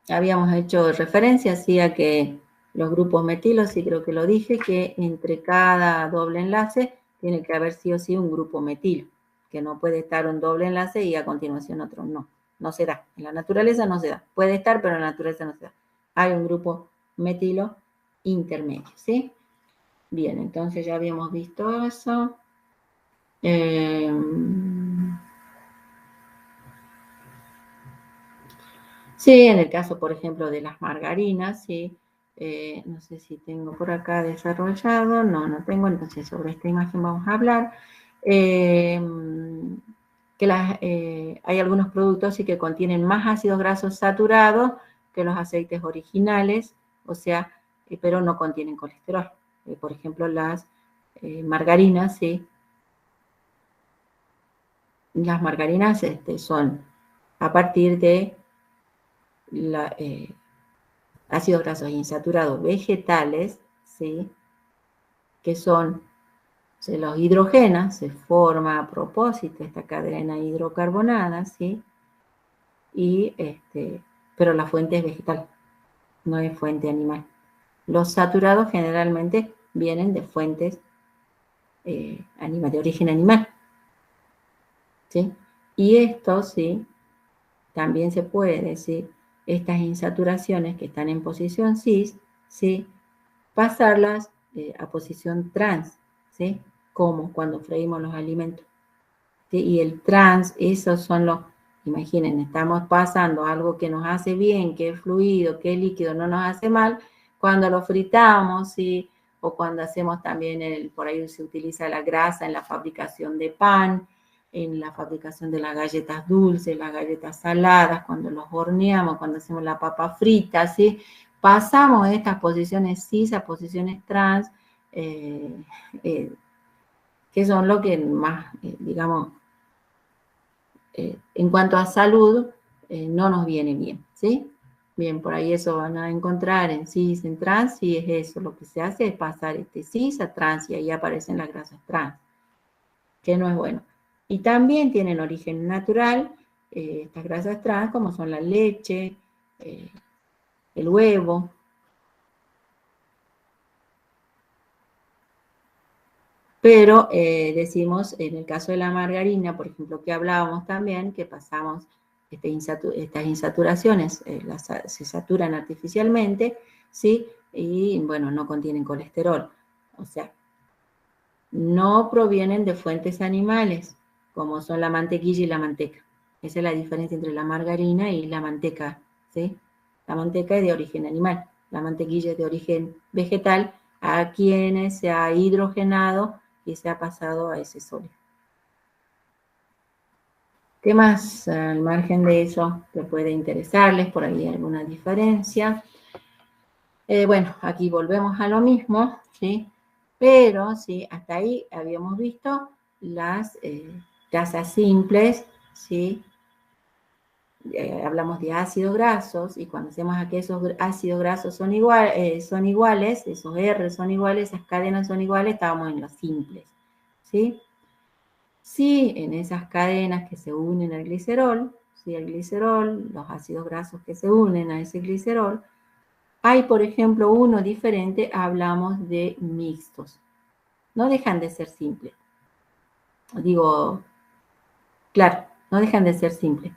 A: Habíamos hecho referencia, sí, a que los grupos metilos, sí creo que lo dije, que entre cada doble enlace tiene que haber sí o sí un grupo metilo, que no puede estar un doble enlace y a continuación otro, no se da. En la naturaleza no se da. Puede estar, pero en la naturaleza no se da. Hay un grupo metilo intermedio, ¿sí? Bien, entonces ya habíamos visto eso. Sí, en el caso, por ejemplo, de las margarinas, sí. No sé si tengo por acá desarrollado. No tengo, entonces sobre esta imagen vamos a hablar. Hay algunos productos sí que contienen más ácidos grasos saturados que los aceites originales, o sea, pero no contienen colesterol. Por ejemplo, las margarinas, sí. Las margarinas son a partir de ácidos grasos insaturados vegetales, ¿sí? Que son, se los hidrogena, se forma a propósito esta cadena hidrocarbonada, ¿sí? Y pero la fuente es vegetal, no es fuente animal. Los saturados generalmente vienen de fuentes de origen animal, ¿sí? Y esto, ¿sí? También se puede decir, estas insaturaciones que están en posición cis, ¿sí? Pasarlas a posición trans, ¿sí? Como cuando freímos los alimentos. ¿Sí? Y el trans, esos son los, imaginen, estamos pasando algo que nos hace bien, que es fluido, que es líquido, no nos hace mal, cuando lo fritamos, ¿sí? O cuando hacemos también, por ahí se utiliza la grasa en la fabricación de pan, en la fabricación de las galletas dulces, las galletas saladas, cuando los horneamos, cuando hacemos la papa frita, ¿sí? Pasamos de estas posiciones cis a posiciones trans, que son lo que más, digamos, en cuanto a salud, no nos viene bien, ¿sí? Bien, por ahí eso van a encontrar en cis, en trans, y es eso, lo que se hace es pasar cis a trans, y ahí aparecen las grasas trans, que no es bueno. Y también tienen origen natural, estas grasas trans, como son la leche, el huevo. Pero decimos, en el caso de la margarina, por ejemplo, que hablábamos también, que pasamos estas insaturaciones, se saturan artificialmente, ¿sí? Y, bueno, no contienen colesterol. O sea, no provienen de fuentes animales, como son la mantequilla y la manteca. Esa es la diferencia entre la margarina y la manteca, ¿sí? La manteca es de origen animal, la mantequilla es de origen vegetal, a quienes se ha hidrogenado y se ha pasado a ese sólido. ¿Qué más al margen de eso que puede interesarles? Por ahí alguna diferencia. Bueno, aquí volvemos a lo mismo, ¿sí? Pero, ¿sí? Hasta ahí habíamos visto las grasas simples, ¿sí? Hablamos de ácidos grasos, y cuando hacemos aquí esos ácidos grasos son iguales, esos R son iguales, esas cadenas son iguales, estábamos en los simples, ¿sí? Sí, en esas cadenas que se unen al glicerol, ¿sí? El glicerol, los ácidos grasos que se unen a ese glicerol, hay, por ejemplo, uno diferente, hablamos de mixtos. No dejan de ser simples. Digo, claro, no dejan de ser simples.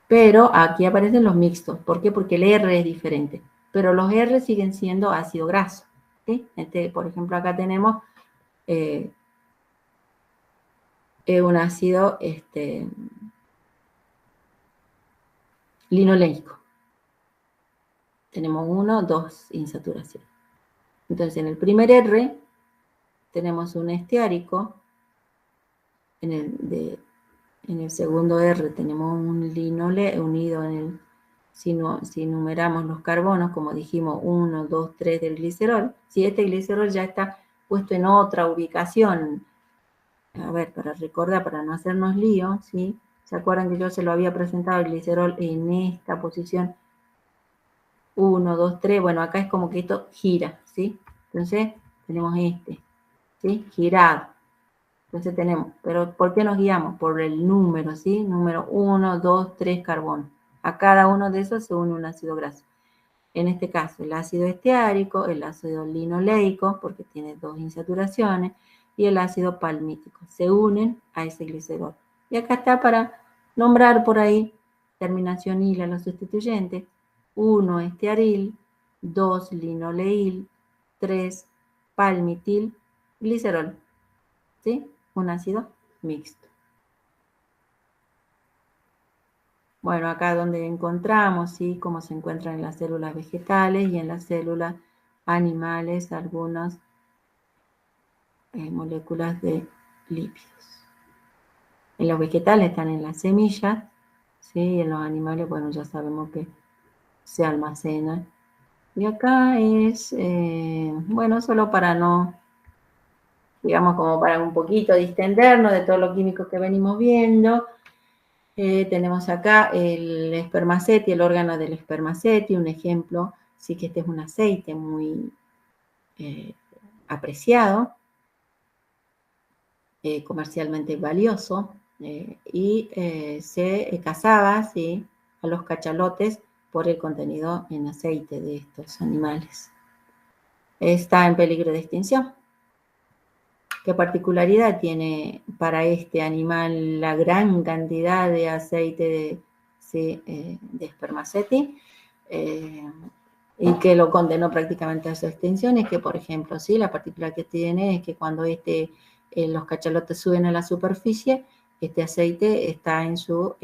A: Pero aquí aparecen los mixtos. ¿Por qué? Porque el R es diferente. Pero los R siguen siendo ácido graso, ¿sí? Por ejemplo, acá tenemos un ácido linoleico. Tenemos 1, 2 insaturaciones. Entonces, en el primer R tenemos un esteárico. En el segundo R tenemos un linoleico unido en el... Si numeramos los carbonos, como dijimos, 1, 2, 3 del glicerol, si este glicerol ya está puesto en otra ubicación, a ver, para recordar, para no hacernos lío, ¿sí? ¿Se acuerdan que yo se lo había presentado el glicerol en esta posición? 1, 2, 3, bueno, acá es como que esto gira, ¿sí? Entonces, tenemos este, ¿sí? Girado. Entonces tenemos, pero ¿por qué nos guiamos? Por el número, ¿sí? Número 1, 2, 3 carbono. A cada uno de esos se une un ácido graso. En este caso, el ácido esteárico, el ácido linoleico, porque tiene 2 insaturaciones, y el ácido palmítico. Se unen a ese glicerol. Y acá está para nombrar por ahí, terminación il a los sustituyentes, 1 estearil, 2 linoleil, 3 palmitil, glicerol. ¿Sí? Un ácido mixto. Bueno, acá donde encontramos, ¿sí? Cómo se encuentran en las células vegetales y en las células animales algunas moléculas de lípidos. En los vegetales están en las semillas, ¿sí? Y en los animales, bueno, ya sabemos que se almacenan. Y acá es, bueno, solo para no, digamos, como para un poquito distendernos de todo lo químico que venimos viendo. Tenemos acá el espermaceti, el órgano del espermaceti, un ejemplo, sí que este es un aceite muy apreciado, comercialmente valioso, y se cazaba, ¿sí?, a los cachalotes por el contenido en aceite de estos animales. Está en peligro de extinción. ¿Qué particularidad tiene para este animal la gran cantidad de aceite de espermaceti? Y que lo condenó prácticamente a su extinción, es que, por ejemplo, ¿sí?, la particularidad que tiene es que cuando los cachalotes suben a la superficie, este aceite está en su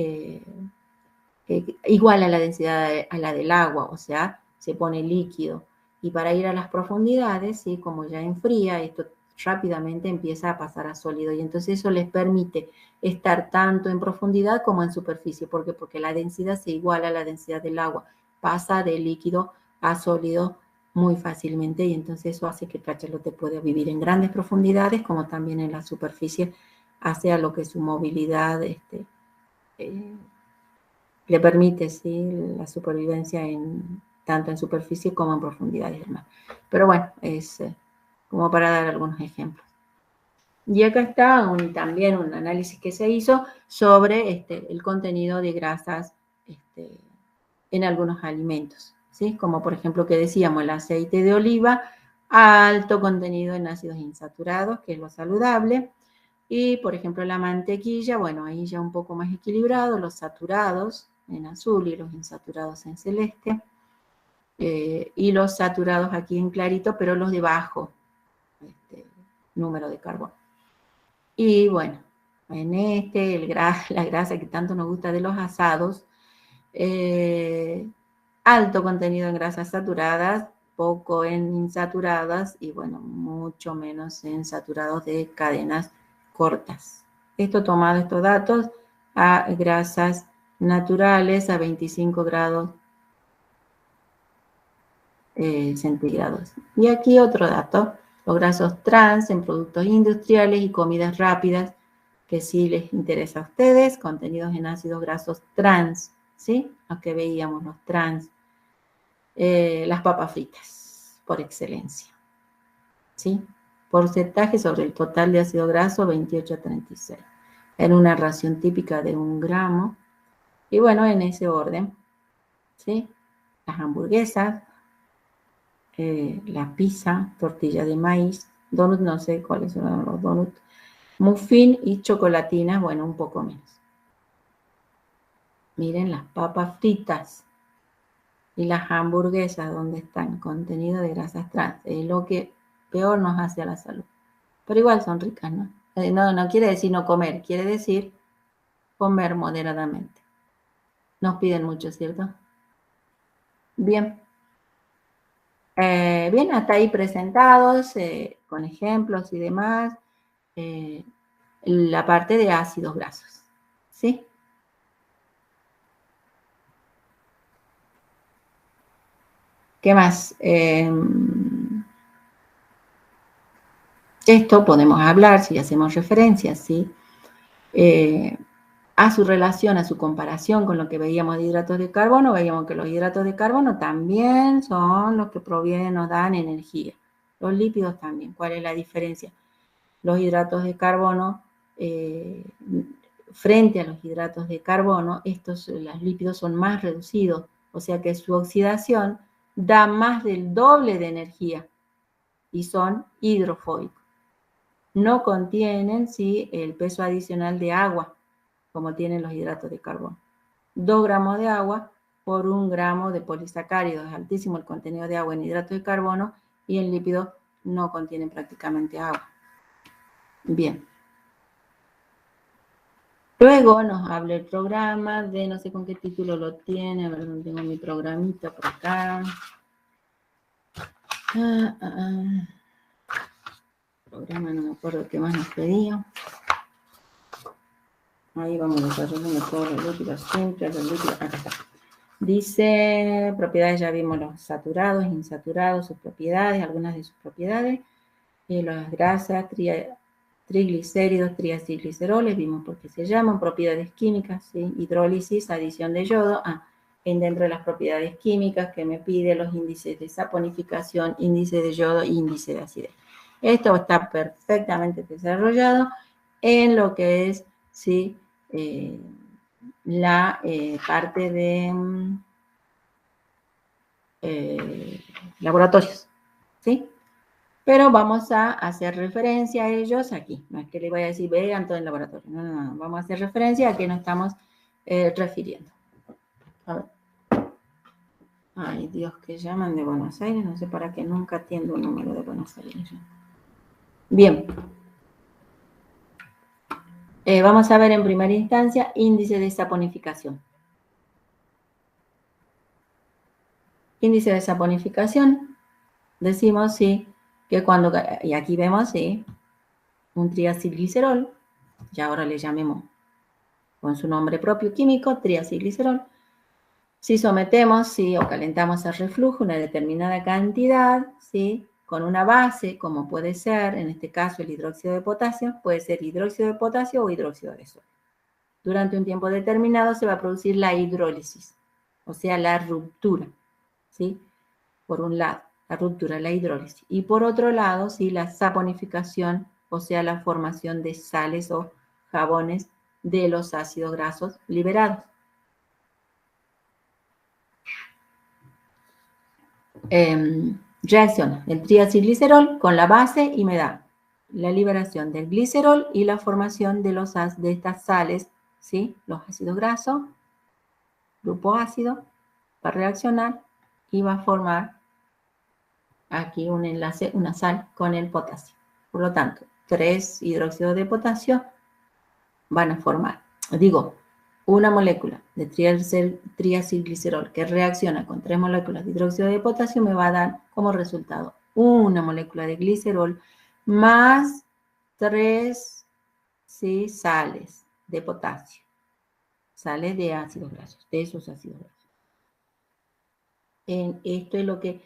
A: igual a la densidad a la del agua, o sea, se pone líquido. Y para ir a las profundidades, ¿sí?, como ya enfría, esto rápidamente empieza a pasar a sólido. Y entonces eso les permite estar tanto en profundidad como en superficie. ¿Por qué? Porque la densidad se iguala a la densidad del agua. Pasa de líquido a sólido muy fácilmente y entonces eso hace que el cachalote pueda vivir en grandes profundidades como también en la superficie, hace a lo que su movilidad le permite, ¿sí?, la supervivencia tanto en superficie como en profundidades del mar. Pero bueno, es como para dar algunos ejemplos. Y acá está también un análisis que se hizo sobre el contenido de grasas en algunos alimentos, ¿sí? Como por ejemplo que decíamos, el aceite de oliva, alto contenido en ácidos insaturados, que es lo saludable. Y por ejemplo la mantequilla, bueno, ahí ya un poco más equilibrado, los saturados en azul y los insaturados en celeste. Y los saturados aquí en clarito, pero los de bajo número de carbono. Y bueno, en la grasa que tanto nos gusta de los asados, alto contenido en grasas saturadas, poco en insaturadas y bueno, mucho menos en saturados de cadenas cortas. Esto tomado estos datos a grasas naturales a 25 grados centígrados. Y aquí otro dato, los grasos trans en productos industriales y comidas rápidas, que sí les interesa a ustedes, contenidos en ácidos grasos trans, ¿sí? Los que veíamos, los trans. Las papas fritas, por excelencia, ¿sí? Porcentaje sobre el total de ácido graso, 28 a 36. En una ración típica de 1 gramo. Y bueno, en ese orden, ¿sí? Las hamburguesas, la pizza, tortilla de maíz, donut, no sé cuáles son los donuts, muffin y chocolatinas, bueno, un poco menos. Miren las papas fritas y las hamburguesas, donde están contenido de grasas trans, es lo que peor nos hace a la salud. Pero igual son ricas, ¿no? No quiere decir no comer, quiere decir comer moderadamente. Nos piden mucho, ¿cierto? Bien. Bien, hasta ahí presentados, con ejemplos y demás, la parte de ácidos grasos, ¿sí? ¿Qué más? Esto podemos hablar, si hacemos referencia, ¿sí? A su relación, a su comparación con lo que veíamos de hidratos de carbono, veíamos que los hidratos de carbono también son los que provienen, nos dan energía. Los lípidos también. ¿Cuál es la diferencia? Los hidratos de carbono, frente a los hidratos de carbono, los lípidos son más reducidos, o sea que su oxidación da más del doble de energía y son hidrofóbicos. No contienen, ¿sí?, el peso adicional de agua, como tienen los hidratos de carbono. 2 gramos de agua por 1 gramo de polisacáridos. Es altísimo el contenido de agua en hidratos de carbono y en lípidos no contienen prácticamente agua. Bien. Luego nos habla el programa de, no sé con qué título lo tiene, a ver dónde tengo mi programita por acá. Programa, no me acuerdo qué más nos pedía. Ahí vamos desarrollando todos los lípidos simples, los lípidos, acá está. Dice, propiedades, ya vimos los saturados, insaturados, sus propiedades, algunas de sus propiedades. Las grasas, triglicéridos, triacilgliceroles, vimos por qué se llaman, propiedades químicas, ¿sí? Hidrólisis, adición de yodo. Dentro de las propiedades químicas que me pide los índices de saponificación, índice de yodo, índice de acidez. Esto está perfectamente desarrollado en lo que es, ¿sí?, la parte de laboratorios, ¿sí? Pero vamos a hacer referencia a ellos aquí. No es que le voy a decir, vean todo el laboratorio. No, no, no. Vamos a hacer referencia a qué nos estamos refiriendo. A ver. Ay, Dios, que llaman de Buenos Aires. No sé para qué nunca atiendo un número de Buenos Aires. Bien. Vamos a ver en primera instancia índice de saponificación. Índice de saponificación. Decimos, sí, que cuando, y aquí vemos, sí, un triacilglicerol, y ahora le llamemos con su nombre propio químico, triacilglicerol. Si sometemos, sí, o calentamos al reflujo una determinada cantidad, sí, con una base, como puede ser, en este caso, el hidróxido de potasio, puede ser hidróxido de potasio o hidróxido de sodio. Durante un tiempo determinado se va a producir la hidrólisis, o sea, la ruptura, ¿sí? Por un lado, la ruptura, la hidrólisis. Y por otro lado, sí, la saponificación, o sea, la formación de sales o jabones de los ácidos grasos liberados. Reacciona el triacilglicerol con la base y me da la liberación del glicerol y la formación de estas sales, ¿sí? Los ácidos grasos, grupo ácido, va a reaccionar y va a formar aquí un enlace, una sal con el potasio. Por lo tanto, 3 hidróxidos de potasio van a formar, una molécula de triacilglicerol que reacciona con 3 moléculas de hidróxido de potasio me va a dar como resultado una molécula de glicerol más 3, ¿sí?, sales de potasio, sales de ácidos grasos, de esos ácidos grasos. Esto es lo que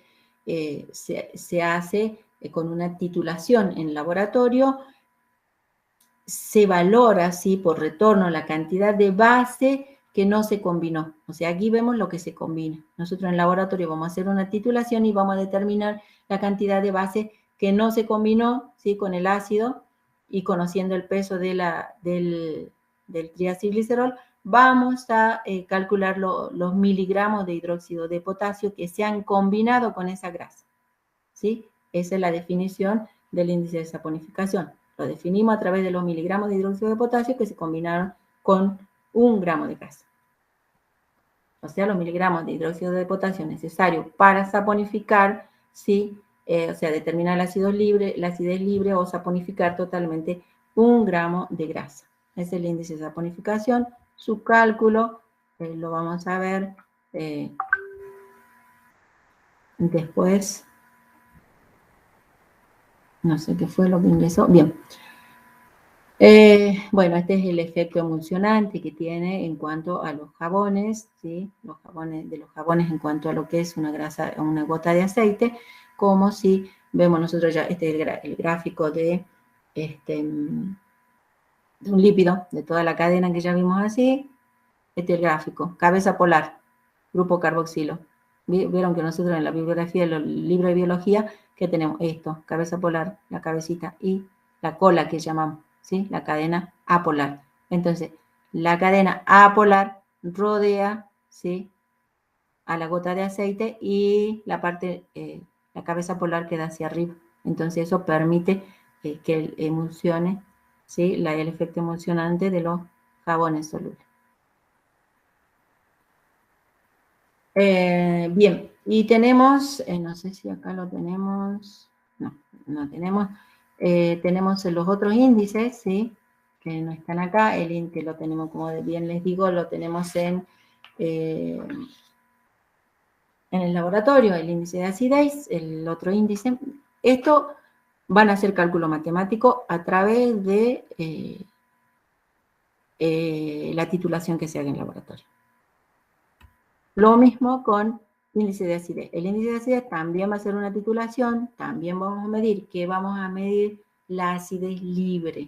A: se hace con una titulación en laboratorio. Se valora, ¿sí?, por retorno la cantidad de base que no se combinó. O sea, aquí vemos lo que se combina. Nosotros en laboratorio vamos a hacer una titulación y vamos a determinar la cantidad de base que no se combinó, ¿sí?, con el ácido, y conociendo el peso del triacilglicerol, vamos a calcular los miligramos de hidróxido de potasio que se han combinado con esa grasa, ¿sí? Esa es la definición del índice de saponificación. Lo definimos a través de los miligramos de hidróxido de potasio que se combinaron con 1 gramo de grasa. O sea, los miligramos de hidróxido de potasio necesarios para saponificar, ¿sí?, o sea, determinar la acidez libre o saponificar totalmente 1 gramo de grasa. Ese es el índice de saponificación. Su cálculo lo vamos a ver después. No sé qué fue lo que ingresó. Bien. Bueno, este es el efecto emulsionante que tiene en cuanto a los jabones, ¿sí? Los jabones en cuanto a lo que es una grasa, una gota de aceite, como si Vemos nosotros ya, este es el gráfico de un lípido, de toda la cadena que ya vimos así. Este es el gráfico, cabeza polar, grupo carboxilo. Vieron que nosotros en la bibliografía, en el libro de biología, que tenemos esto, cabeza polar, la cabecita, y la cola que llamamos, ¿sí? La cadena apolar. Entonces, la cadena apolar rodea, ¿sí?, a la gota de aceite y la parte, la cabeza polar queda hacia arriba. Entonces, eso permite que emulsione, ¿sí?, el efecto emulsionante de los jabones solubles. Bien, y tenemos, no sé si acá lo tenemos, no tenemos, tenemos los otros índices, ¿sí?, que no están acá. El índice lo tenemos, como bien les digo, lo tenemos en el laboratorio, el índice de acidez, el otro índice. Esto van a hacer cálculo matemático a través de la titulación que se haga en laboratorio. Lo mismo con índice de acidez. El índice de acidez también va a ser una titulación, también vamos a medir, que vamos a medir la acidez libre.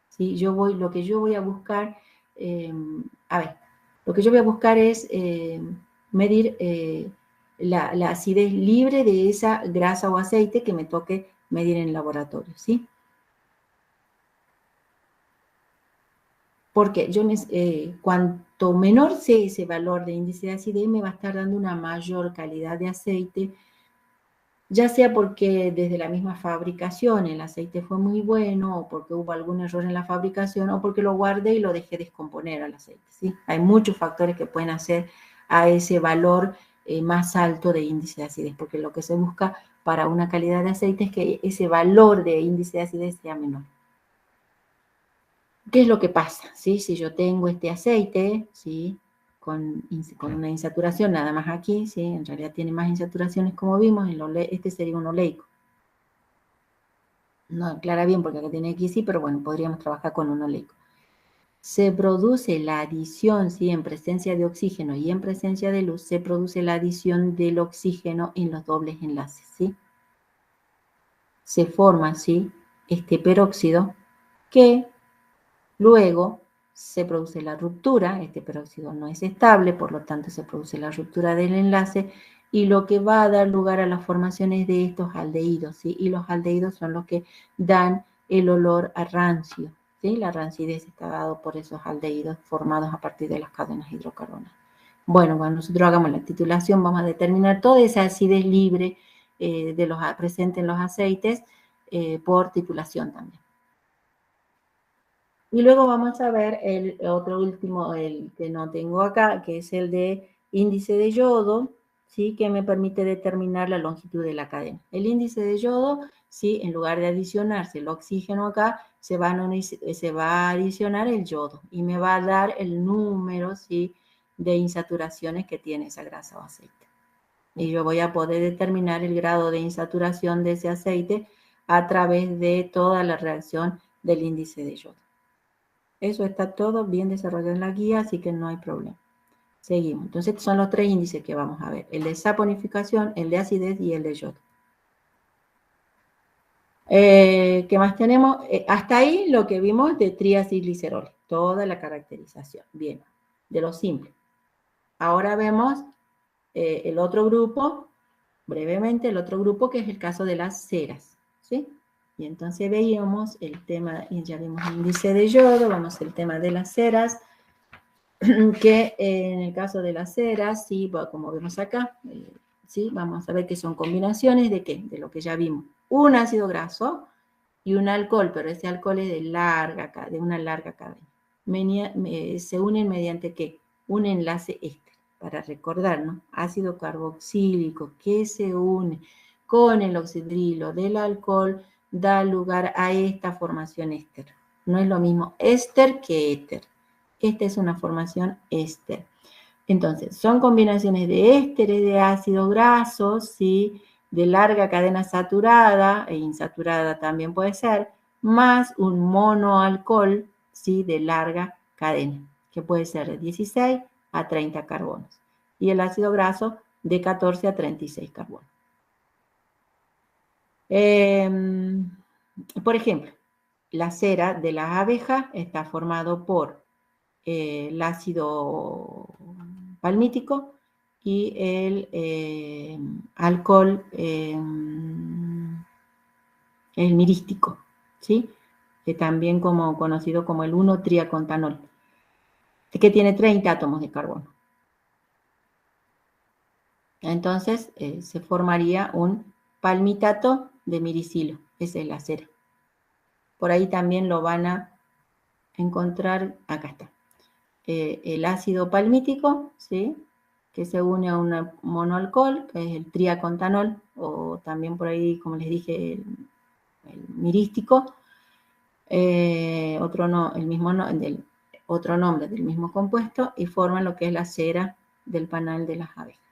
A: ¿Sí? Lo que yo voy a buscar, lo que yo voy a buscar es medir la acidez libre de esa grasa o aceite que me toque medir en el laboratorio, ¿sí? Porque cuanto menor sea ese valor de índice de acidez, me va a estar dando una mayor calidad de aceite, ya sea porque desde la misma fabricación el aceite fue muy bueno, o porque hubo algún error en la fabricación, o porque lo guardé y lo dejé descomponer al aceite, ¿sí? Hay muchos factores que pueden hacer a ese valor más alto de índice de acidez, porque lo que se busca para una calidad de aceite es que ese valor de índice de acidez sea menor. ¿Qué es lo que pasa? ¿Sí? Si yo tengo este aceite, ¿sí?, con una insaturación nada más aquí, ¿sí?, en realidad tiene más insaturaciones como vimos, este sería un oleico. No aclara bien porque acá tiene X, sí, pero bueno, podríamos trabajar con un oleico. Se produce la adición, ¿sí?, en presencia de oxígeno y en presencia de luz, se produce la adición del oxígeno en los dobles enlaces, ¿sí? Se forma, ¿sí?, este peróxido que luego se produce la ruptura. Este peróxido no es estable, por lo tanto se produce la ruptura del enlace, y lo que va a dar lugar a las formaciones de estos aldehídos, ¿sí? Y los aldehídos son los que dan el olor a rancio, ¿sí? La rancidez está dado por esos aldehídos formados a partir de las cadenas hidrocarbonadas. Bueno, cuando nosotros hagamos la titulación vamos a determinar toda esa acidez libre presente en los aceites por titulación también. Y luego vamos a ver el otro último, el que no tengo acá, que es el de índice de yodo, ¿sí?, que me permite determinar la longitud de la cadena. El índice de yodo, ¿sí?, en lugar de adicionarse el oxígeno acá, se va a adicionar el yodo y me va a dar el número, ¿sí?, de insaturaciones que tiene esa grasa o aceite. Y yo voy a poder determinar el grado de insaturación de ese aceite a través de toda la reacción del índice de yodo. Eso está todo bien desarrollado en la guía, así que no hay problema. Seguimos. Entonces, son los tres índices que vamos a ver. El de saponificación, el de acidez y el de yodo. ¿Qué más tenemos? Hasta ahí lo que vimos de triacilglicerol. Toda la caracterización. Bien. De lo simple. Ahora vemos el otro grupo, brevemente, el otro grupo que es el caso de las ceras, ¿sí? Y entonces veíamos el tema, y ya vimos el índice de yodo, vamos al tema de las ceras, que en el caso de las ceras, sí, como vemos acá, sí, vamos a ver que son combinaciones de ¿qué? De lo que ya vimos. Un ácido graso y un alcohol, pero ese alcohol es de una larga cadena. Se unen mediante ¿qué? Un enlace éster, para recordarnos, ácido carboxílico que se une con el oxidrilo del alcohol da lugar a esta formación éster. No es lo mismo éster que éter. Esta es una formación éster. Entonces, son combinaciones de ésteres de ácidos grasos, ¿sí?, de larga cadena saturada e insaturada también puede ser, más un monoalcohol, ¿sí?, de larga cadena, que puede ser de 16 a 30 carbonos. Y el ácido graso de 14 a 36 carbonos. Por ejemplo, la cera de las abejas está formado por el ácido palmítico y el alcohol, el mirístico, ¿sí? También conocido como el 1-triacontanol, que tiene 30 átomos de carbono. Entonces se formaría un palmitato de miricilo, esa es la cera. Por ahí también lo van a encontrar, acá está, el ácido palmítico, ¿sí? Que se une a un monoalcohol, que es el triacontanol, o también por ahí, como les dije, el mirístico, otro nombre del mismo compuesto, y forman lo que es la cera del panal de las abejas.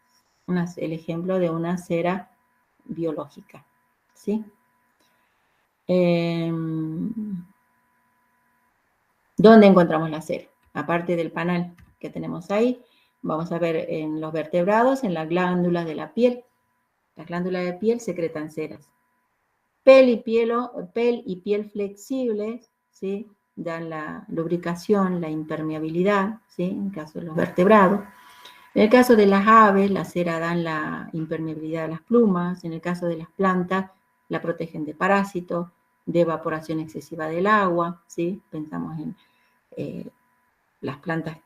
A: El ejemplo de una cera biológica, ¿sí? ¿Dónde encontramos la cera? Aparte del panal que tenemos ahí, vamos a ver en los vertebrados, en las glándulas de la piel. Las glándulas de piel secretan ceras. Piel y piel flexibles, ¿sí? Dan la lubricación, la impermeabilidad, ¿sí? En el caso de los vertebrados. En el caso de las aves, la cera dan la impermeabilidad a las plumas. En el caso de las plantas, la protegen de parásitos, de evaporación excesiva del agua, ¿sí? Pensamos en las plantas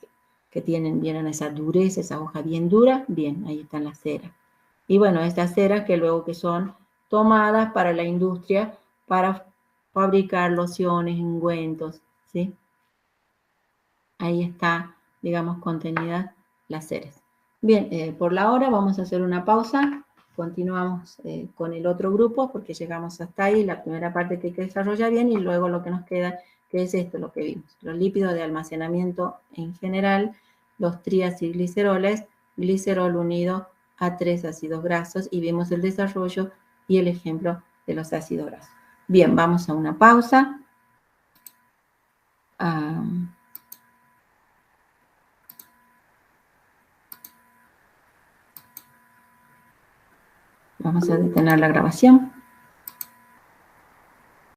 A: que vieron esa dureza, esa hoja bien dura, bien, ahí están las ceras. Y bueno, estas ceras que luego que son tomadas para la industria para fabricar lociones, ungüentos, ¿sí? Ahí está, digamos, contenida las ceras. Bien, por la hora vamos a hacer una pausa. Continuamos con el otro grupo porque llegamos hasta ahí, la primera parte que hay que desarrollar bien y luego lo que nos queda, que es esto, lo que vimos. Los lípidos de almacenamiento en general, los triacilgliceroles, glicerol unido a 3 ácidos grasos y vimos el desarrollo y el ejemplo de los ácidos grasos. Bien, vamos a una pausa. Vamos a detener la grabación.